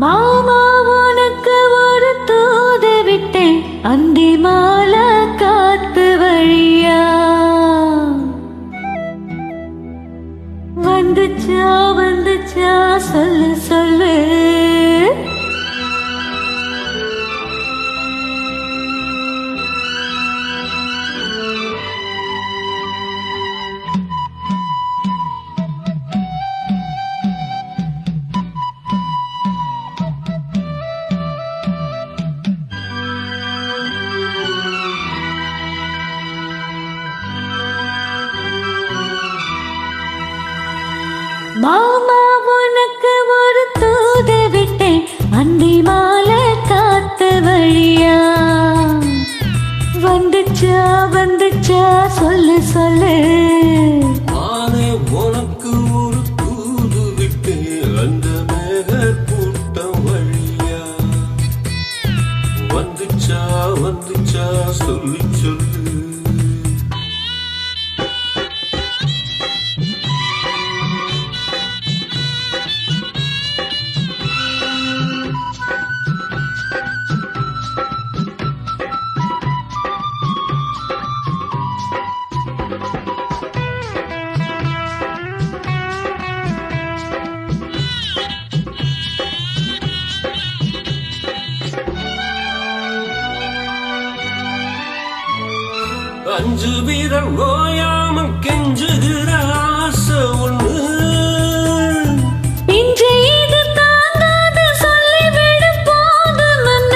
மாமா உனக்கு ஒரு தூது விட்டேன் அந்தி மாலை காத்து வழியா வந்துச்சா வந்துச்சா சொல்லு சொல்லு மாமா உனக்கு ஒரு தூது விட்டேன் அந்தி மாலை காத்து வழியா வந்துச்சா வந்துச்சா சொல்லு சொல்லு நானே உனக்கு ஒரு தூது விட்டேன் அந்த மேக கூட்டம் வழியா வந்துச்சா வந்துச்சா சொல்லி சொல்லு அஞ்சு வீரர் ஓயாம கெஞ்சுகிற ஆசை ஒண்ணு இன்று இது தாங்காது சொல்லிவிடு போதும்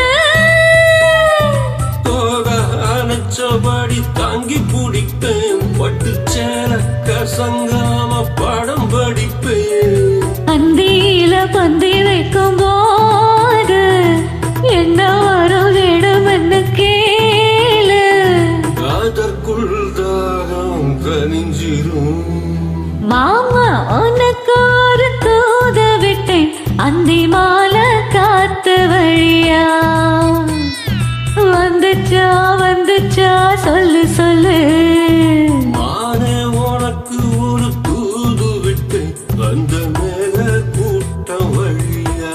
தோக அணைச்சபடி தாங்கி பிடிப்பேன் பட்டு சேர கசங்காம பாடம் படிப்பேன் அந்தியில பந்தி வைக்கும் போது என்ன வரும் வேணும்னு கேளு அதற்குள் தாகம் கனிஞ்சிரும் மாமா உனக்கு ஒரு தூது விட்டேன் அந்தி மாலை காத்து வழியா வந்துச்சா வந்துச்சா சொல்லு சொல்லு நானே உனக்கு ஒரு தூது விட்டேன் அந்த மேல கூட்டம் வழியா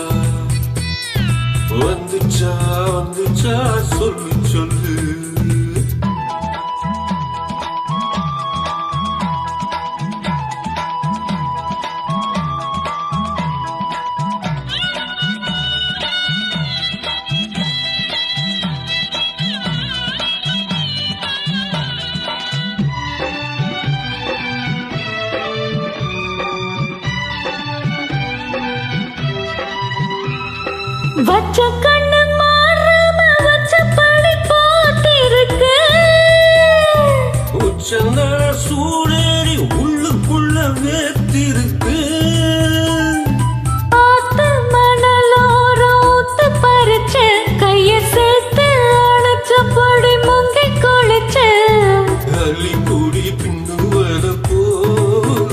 வந்துச்சா வந்துச்சா சொல்லு சொல்லு வச்ச கண்ணு மாறாம வச்ச பழி போட்டிருக்கு உச்சந்தர சூடேறி உள்ளுக்குள்ள வேத்திருக்கு ஆத்து மணலோரோத்து பறிச்சு கைய சேர்த்து அணைச்ச பொடி முங்கி குளிச்சு அள்ளி கூடி பின்னுவத போல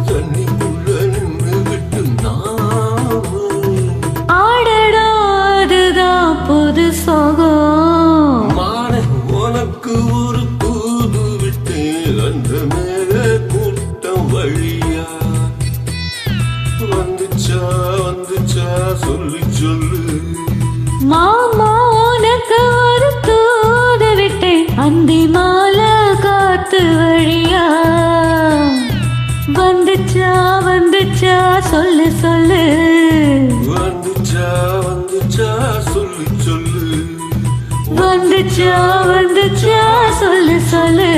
தண்ணிக்குள்ள நின்று விட்டு நாம ஆடடா அதுதான் புது சோகம் மானே உனக்கு ஒரு தூது விட்டேன் அந்த மேல கூட்டம் வழியா வந்துச்சா வந்துச்சா சொல்லி சொல்லு மாமா உனக்கு ஒரு தூது விட்டேன் அந்தி மாலை காத்து வழியா வந்துச்சா வந்துச்சா சொல்லு சொல்லு வந்துச்சா வந்துச்சா சொல்லி சொல்லு வந்துச்சா வந்துச்சா சொல்லு சொல்லு